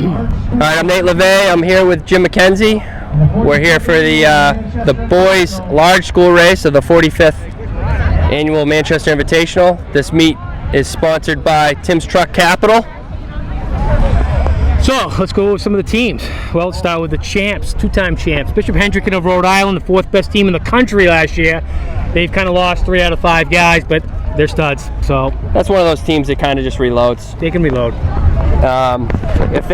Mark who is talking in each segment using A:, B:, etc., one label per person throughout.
A: All right, I'm Nate LeVay. I'm here with Jim McKenzie. We're here for the boys' large school race of the 45th annual Manchester Invitational. This meet is sponsored by Tim's Truck Capital.
B: So let's go over some of the teams. Well, let's start with the champs, two-time champs. Bishop Hendricken of Rhode Island, the fourth best team in the country last year. They've kind of lost 3 out of 5 guys, but they're studs. So
A: that's one of those teams that kind of just reloads.
B: They can reload.
A: If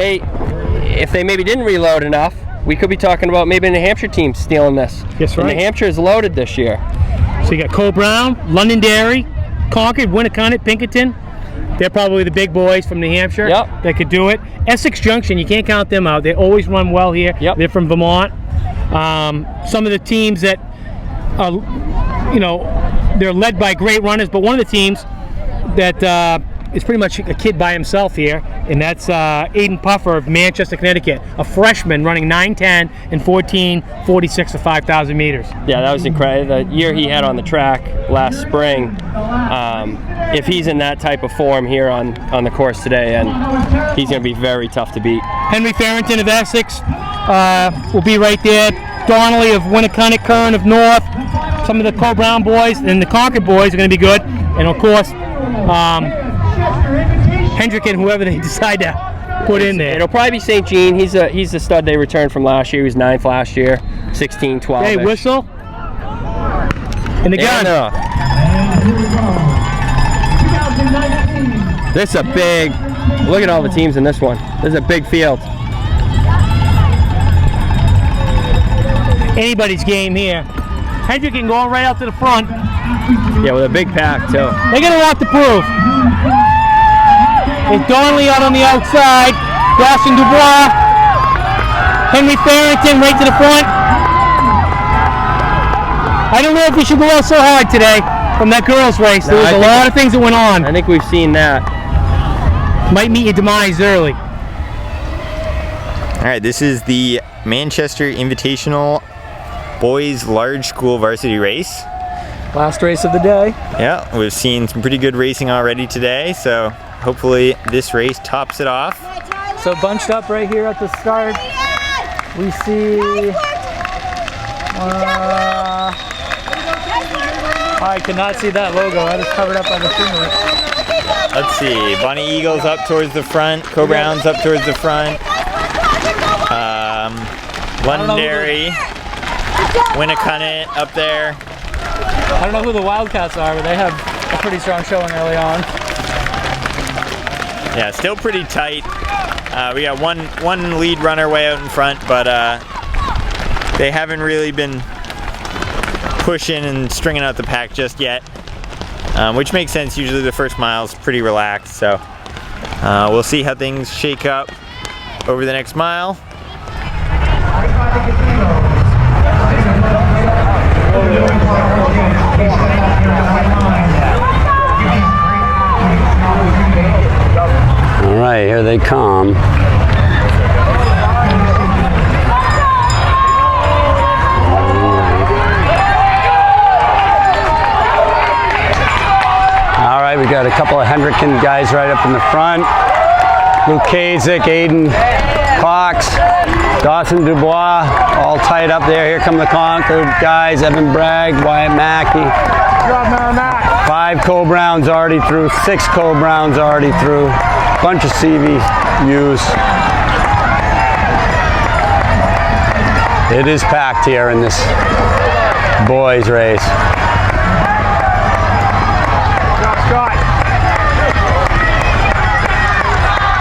A: they maybe didn't reload enough, we could be talking about maybe a New Hampshire team stealing this.
B: Yes, right.
A: And New Hampshire is loaded this year.
B: So you got Cole Brown, Londonderry, Concord, Winnicott, Pinkerton. They're probably the big boys from New Hampshire that could do it. Essex Junction, you can't count them out. They always run well here.
A: Yep.
B: They're from Vermont. Some of the teams that, they're led by great runners, but one of the teams that is pretty much a kid by himself here, and that's Aiden Puffer of Manchester, Connecticut, a freshman running 9:10 and 14:46 for 5,000 meters.
A: Yeah, that was incredible. The year he had on the track last spring, if he's in that type of form here on the course today, and he's going to be very tough to beat.
B: Henry Farrington of Essex will be right there. Donnelly of Winnicott, Curran of North. Some of the Cole Brown boys and the Concord boys are going to be good, and of course Hendricken, whoever they decide to put in there.
A: It'll probably be St. Jean. He's the stud they returned from last year. He was 9th last year, 16, 12.
B: Hey, whistle. And the gun.
A: This is a big, look at all the teams in this one. This is a big field.
B: Anybody's game here. Hendricken going right out to the front.
A: Yeah, with a big pack too.
B: They got a lot to prove. It's Donnelly out on the outside. Dawson Dubois. Henry Farrington right to the front. I don't know if we should go out so hard today from that girls' race. There was a lot of things that went on.
A: I think we've seen that.
B: Might meet your demise early.
C: All right, this is the Manchester Invitational Boys Large School Varsity Race.
D: Last race of the day.
C: Yeah, we've seen some pretty good racing already today, so hopefully this race tops it off.
D: So bunched up right here at the start, we see, I cannot see that logo, that is covered up by the scenery.
C: Let's see, Bonnie Eagles up towards the front, Co Brown's up towards the front, Londonderry, Winnicott up there.
D: I don't know who the Wildcats are, but they have a pretty strong showing early on.
C: Yeah, still pretty tight. We got one lead runner way out in front, but they haven't really been pushing and stringing out the pack just yet, which makes sense. Usually the first mile is pretty relaxed, so we'll see how things shake up over the next mile.
E: All right, here they come. All right, we got a couple of Hendricken guys right up in the front. Luke Kazik, Aiden Cox, Dawson Dubois, all tight up there. Here come the Concord guys, Evan Bragg, Wyatt Mackey. 5 Cole Browns already through, 6 Cole Browns already through. Bunch of CVUs. It is packed here in this boys race.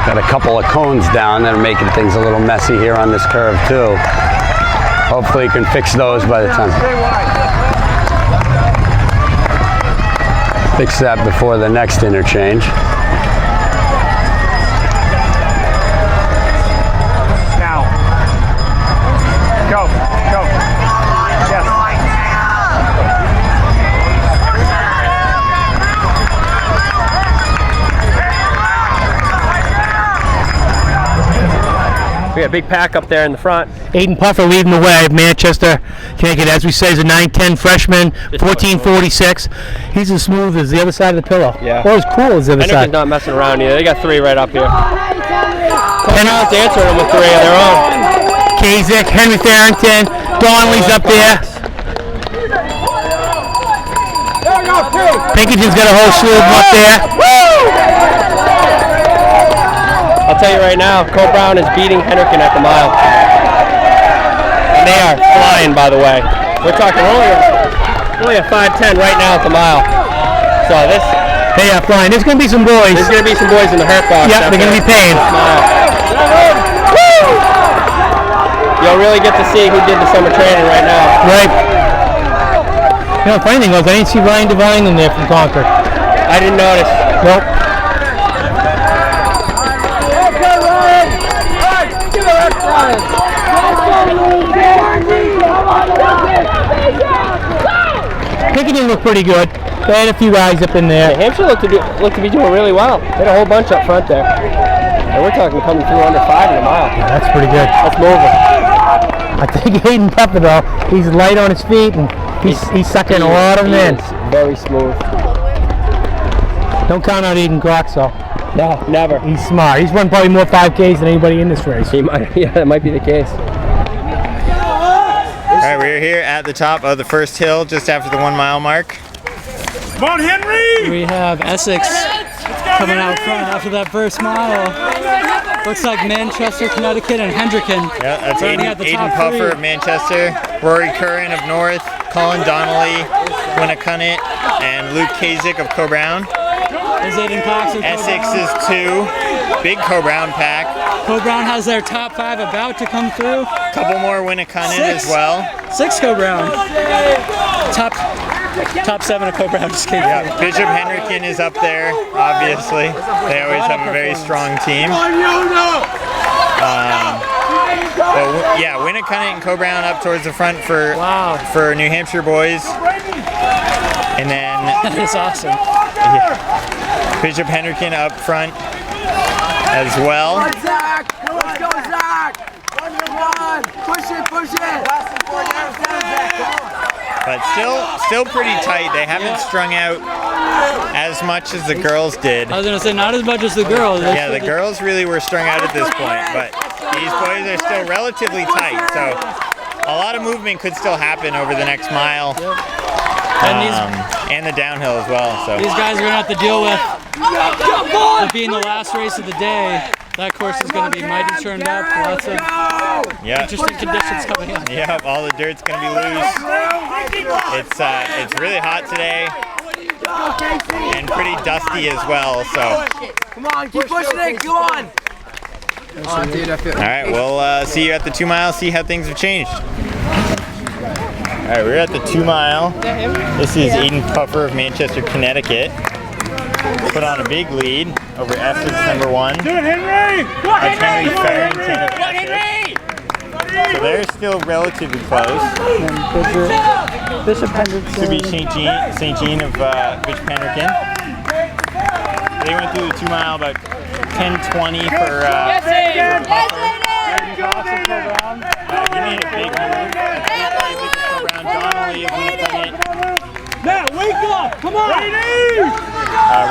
E: Got a couple of cones down that are making things a little messy here on this curve too. Hopefully you can fix those by the time. Fix that before the next interchange.
B: Now. Go. Yes.
A: We got a big pack up there in the front.
B: Aiden Puffer leading the way. Manchester, Connecticut, as we say, is a 9'10 freshman, 14:46. He's as smooth as the other side of the pillow.
A: Yeah.
B: Or as cool as the other
A: Hendricken's
B: side.
A: not messing around either. They got 3 right up here. Penhouse answering them with 3 of their own.
B: Kazik, Henry Farrington, Donnelly's up there. Pinkerton's got a whole slew of them up there.
A: I'll tell you right now, Cole Brown is beating Henrikin at the mile. And they are flying, by the way. We're talking only a 5:10 right now at the mile. So
B: they are flying. There's going to be some boys.
A: There's going to be some boys in the hurt box.
B: Yep, they're going to be paying.
A: You'll really get to see who did the summer training right now.
B: Right. You know, the funny thing was, I didn't see Ryan Devine in there from Concord.
A: I didn't notice.
B: Nope. Pinkerton looked pretty good. They had a few guys up in there.
A: New Hampshire looked to be doing really well. They had a whole bunch up front there. And we're talking coming through under 5 in a mile.
B: Yeah, that's pretty good.
A: That's moving.
B: I think Hayden Pepper, though, he's light on his feet and he's sucking a lot of them in.
A: Very smooth.
B: Don't count out Aiden Cox, though.
A: No, never.
B: He's smart. He's run probably more 5Ks than anybody in this race.
A: He might, yeah, that might be the case.
C: All right, we're here at the top of the first hill, just after the 1 mile mark.
D: Come on, Henry!
F: We have Essex coming out front after that first mile. Looks like Manchester, Connecticut, and Hendricken.
C: Yeah, that's
F: running at the
C: Aiden
F: top
C: Puffer
F: 3.
C: of Manchester, Rory Curran of North, Colin Donnelly, Winnicunnet, and Luke Kazik of Co-Brown.
F: Is Aiden Cox of
C: Essex
F: Co-Brown.
C: is 2, big Co-Brown pack.
F: Co-Brown has their top 5 about to come through.
C: Couple more Winnicunnet as well.
F: 6 Co-Brown. Top 7 of Co-Brown just came
C: Yeah,
F: through.
C: Bishop Henrikin is up there, obviously. They always have a very strong team. Yeah, Winnicunnet and Co-Brown up towards the front for New Hampshire boys. And then
F: That is awesome.
C: Bishop Henrikin up front as well.
G: Let's go, Zach! Come on! Push it!
C: But still pretty tight. They haven't strung out as much as the girls did.
F: I was going to say, not as much as the girls.
C: Yeah, the girls really were strung out at this point, but these boys are still relatively tight, so a lot of movement could still happen over the next mile. And the downhill as well. So
F: These guys are going to have to deal with being the last race of the day. That course is going to be mighty turned up. Lots of interesting conditions coming in.
C: yeah, all the dirt's gonna be loose. It's really hot today and pretty dusty as well. So
G: Come on, keep pushing it, come on!
C: all right, we'll see you at the 2 mile. See how things have changed. All right, we're at the 2 mile. This is Aiden Puffer of Manchester, Connecticut. Put on a big lead over Essex number 1.
D: Do it, Henry!
C: That's Henry Farrington of Essex. So they're still relatively close.
F: Bishop Hendrickson.
C: Could be St. Jean of Bishop Henrikin. They went through the 2 mile about 10:20 for Puffer. He made a big move. Around Donnelly of Winnicunnet.
D: Now, wake up! Come on!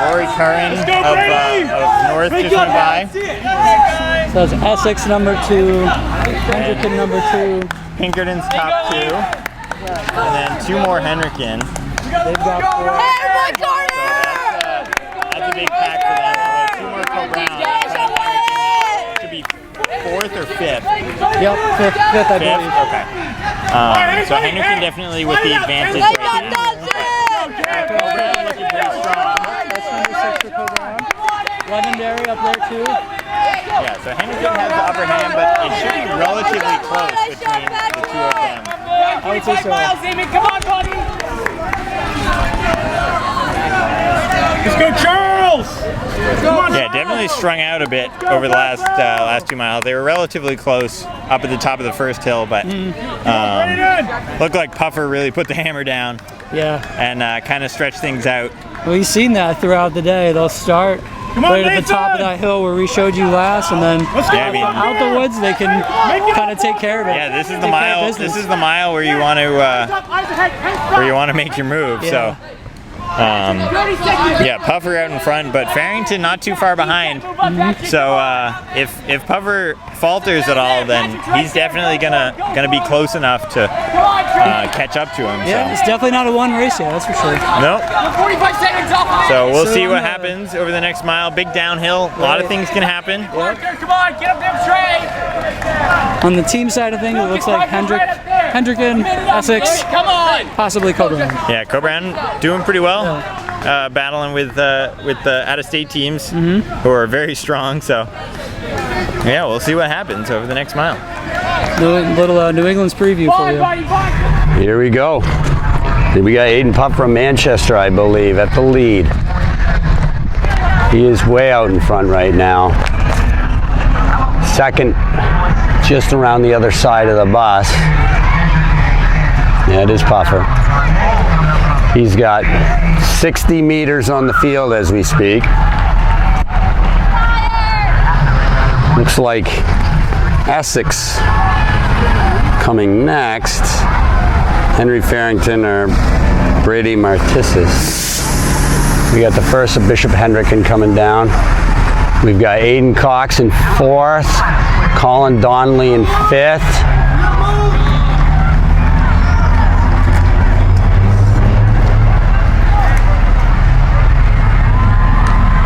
C: Rory Curran of North just went by.
F: So that's Essex number 2, Hendricken number 2.
C: Pinkerton's top 2. And then 2 more Henrikin.
F: They've got 4.
C: That's a big pack for them. 2 more Co-Brown. Should be 4th or 5th.
F: Yep, 5th I believe.
C: Okay. So Henrikin definitely with the advantage right here. Co-Brown looking pretty strong.
F: That's number 6 for Co-Brown. Londonderry up there too.
C: Yeah, so Henrikin has the upper hand, but it should be relatively close between the 2 of them.
F: I would say so.
D: Come on, buddy! Let's go, Charles!
C: Yeah, definitely strung out a bit over the last 2 miles. They were relatively close up at the top of the first hill, but looked like Puffer really put the hammer down.
F: Yeah.
C: And kind of stretched things out.
F: Well, you've seen that throughout the day. They'll start right at the top of that hill where we showed you last, and then out the woods they can kind of take care of it.
C: Yeah, this is the mile. This is the mile where you want to make your move.
F: Yeah.
C: So Yeah, Puffer out in front, but Farrington not too far behind. So if Puffer falters at all, then he's definitely gonna be close enough to catch up to him.
F: Yeah,
C: so.
F: it's definitely not a one race yet, that's for sure.
C: Nope.
G: 45 seconds off.
C: So we'll see what happens over the next mile. Big downhill. A lot of things can happen.
G: Come on, get up them straight.
F: On the team side of things, it looks like Hendricken, Essex, possibly Coburn.
C: Yeah, Coburn doing pretty well. Battling with the out-of-state teams who are very strong. So yeah, we'll see what happens over the next mile.
F: Little New England's preview for you.
E: Here we go. We got Aiden Puff from Manchester, I believe, at the lead. He is way out in front right now. Second, just around the other side of the bus. Yeah, it is Puffer. He's got 60 meters on the field as we speak. Looks like Essex coming next. Henry Farrington or Brady Martissis. We got the first of Bishop Hendricken coming down. We've got Aiden Cox in fourth, Colin Donnelly in fifth.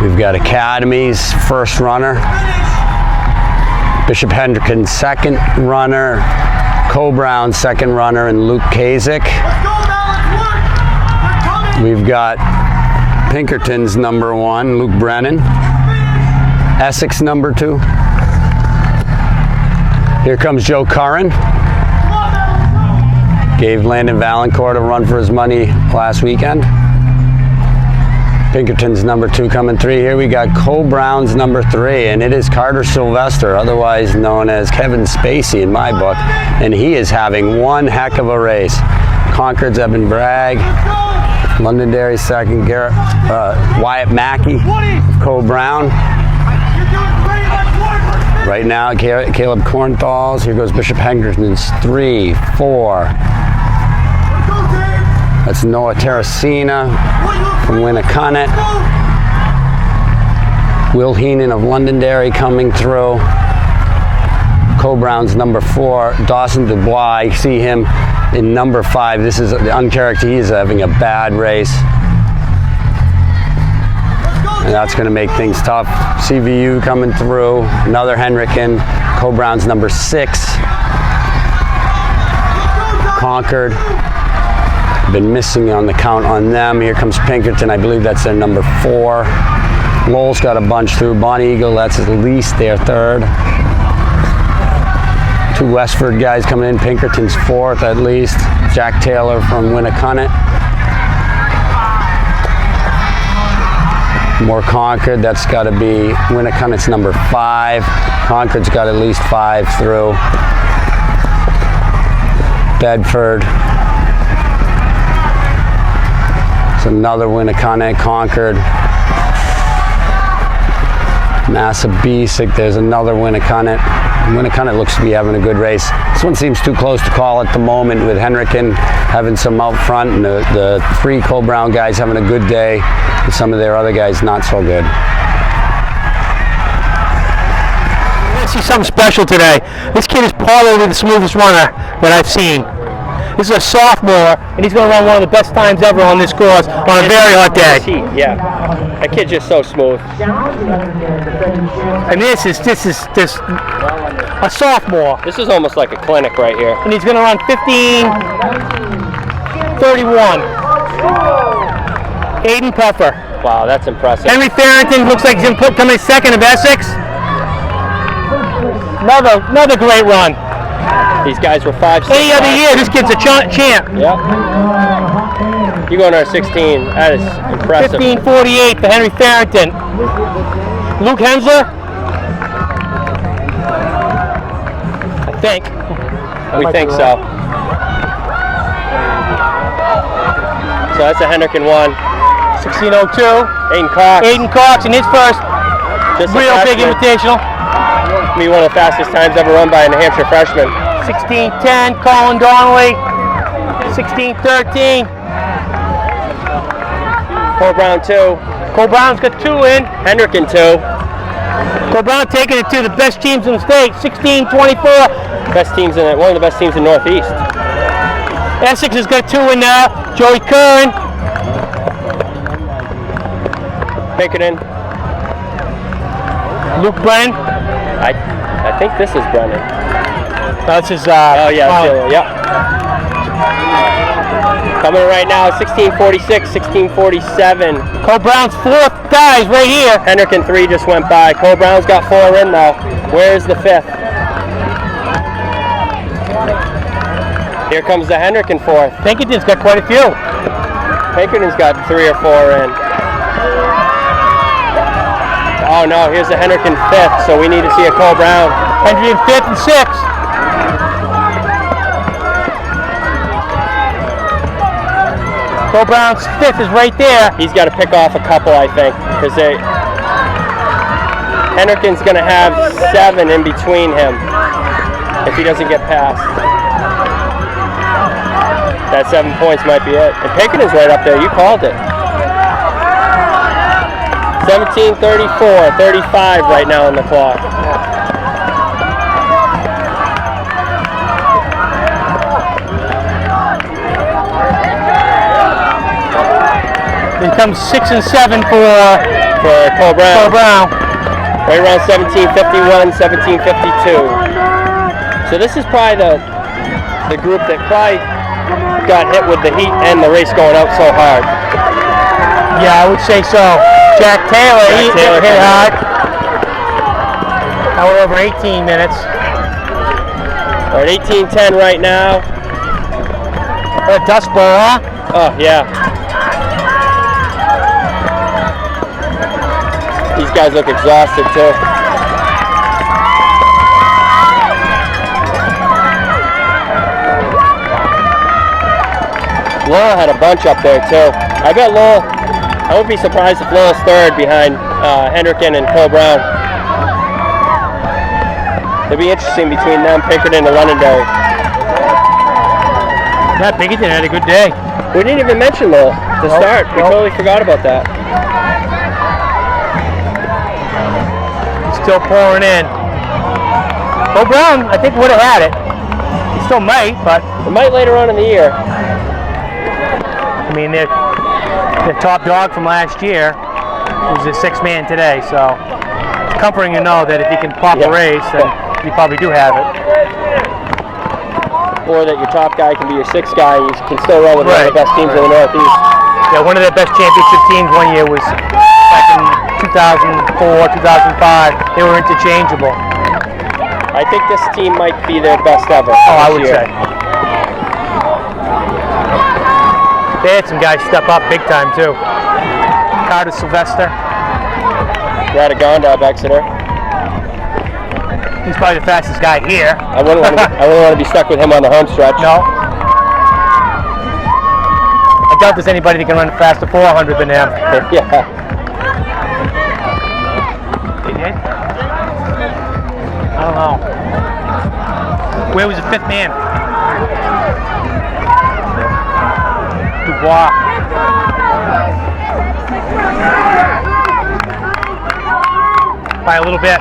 E: We've got Academy's first runner, Bishop Hendricken second runner, Co-Brown second runner, and Luke Kasich. We've got Pinkerton's number one, Luke Brennan. Essex number two. Here comes Joe Curran. Gave Landon Valancourt a run for his money last weekend. Pinkerton's number two coming three. Here we got Co-Brown's number three, and it is Carter Sylvester, otherwise known as Kevin Spacey in my book, and he is having one heck of a race. Concord's Evan Bragg, Londonderry second, Wyatt Mackey, Co-Brown. Right now, Caleb Kornthal's. Here goes Bishop Hendrick's 3, 4. That's Noah Terracina from Winnacunnet. Will Heenan of Londonderry coming through. Co-Brown's number 4. Dawson Dubois, you see him in number 5. This is the uncharacterized. He is having a bad race. And that's going to make things tough. CVU coming through. Another Hendricken. Co-Brown's number 6. Concord. Been missing on the count on them. Here comes Pinkerton. I believe that's their number 4. Lowell's got a bunch through. Bonnie Eagle, that's at least their 3rd. 2 Westford guys coming in. Pinkerton's 4th at least. Jack Taylor from Winnacunnet. More Concord, that's got to be Winnacunnet's number 5. Concord's got at least 5 through. Bedford. It's another Winnacunnet, Concord. Massabesic, there's another Winnacunnet. Winnacunnet looks to be having a good race. This one seems too close to call at the moment, with Hendricken having some out front and the 3 Co-Brown guys having a good day, and some of their other guys not so good.
B: I see something special today. This kid is probably the smoothest runner that I've seen. This is a sophomore, and he's going to run one of the best times ever on this course on a very hot day.
A: Yeah, that kid's just so smooth.
B: And this is a sophomore,
A: This is almost like a clinic right here.
B: and he's going to run 15:31. Aiden Puffer.
A: Wow, that's impressive.
B: Henry Farrington looks like he's going to come in second of Essex. Another great run.
A: These guys were 5, 6.
B: Any other year, this kid's a champ.
A: Yep. You going to 16. That is impressive.
B: 15:48 for Henry Farrington. Luke Hensler? I think.
A: We think so. So that's a Hendricken 1.
B: 16:02.
A: Aiden Cox.
B: Aiden Cox in his first
A: Just a
B: real big
A: freshman.
B: invitational.
A: Be one of the fastest times ever run by a New Hampshire freshman.
B: 16:10. Colin Donnelly. 16:13.
A: Cole Brown 2.
B: Cole Brown's got 2 in.
A: Hendricken 2.
B: Cole Brown taking it to the best teams in the state, 16-24.
A: Best teams in it. One of the best teams in Northeast.
B: Essex has got 2 in now. Joey Curran.
A: Pinkerton.
B: Luke Brennan.
A: I think this is Brennan.
B: That's his.
A: Oh yeah, yeah. Coming right now, 1646, 1647.
B: Cole Brown's 4th guys right here.
A: Hendricken 3 just went by. Cole Brown's got 4 in though. Where's the 5th? Here comes the Hendricken 4th.
B: Pinkerton's got quite a few.
A: Pinkerton's got 3 or 4 in. Oh no, here's the Hendricken 5th, so we need to see a Cole Brown.
B: Hendricken 5th and 6th. Cole Brown's 5th is right there.
A: He's got to pick off a couple, I think, because Hendricken's going to have 7 in between him if he doesn't get past. That 7 points might be it. And Pinkerton's right up there. You called it. 17:34, 35 right now on the clock.
B: Here comes 6 and 7 for
A: Cole Brown.
B: Cole Brown.
A: Right around 17:51, 17:52. So this is probably the group that probably got hit with the heat and the race going out so hard.
B: Yeah, I would say so. Jack Taylor, he hit hard. Now we're over 18 minutes.
A: We're at 18:10 right now.
B: A dust bowl, huh?
A: Oh, yeah. These guys look exhausted, too. Lowell had a bunch up there, too. I bet Lowell, I wouldn't be surprised if Lowell's 3rd behind Hendricken and Cole Brown. It'll be interesting between them, Pinkerton and Londonderry.
B: Yeah, Pinkerton had a good day.
A: We didn't even mention Lowell to start. We totally forgot about that.
B: Still pouring in. Cole Brown, I think, would have had it. He still might, but
A: it might later on in the year.
B: I mean, the top dog from last year was a 6th man today, so it's comforting to know that if he can pop a race, then you probably do have it.
A: Or that your top guy can be your 6th guy, and you can still run with one of the best teams in the Northeast.
B: Yeah, one of their best championship teams one year was back in 2004, 2005. They were interchangeable.
A: I think this team might be their best ever.
B: Oh, I would say. They had some guys step up big time too. Carter Sylvester.
A: Radagonda of Exeter.
B: He's probably the fastest guy here.
A: I wouldn't want to be stuck with him on the home stretch.
B: No. I doubt there's anybody that can run faster 400 than him.
A: Yeah.
B: He did? I don't know. Where was the 5th man? Dubois. By a little bit.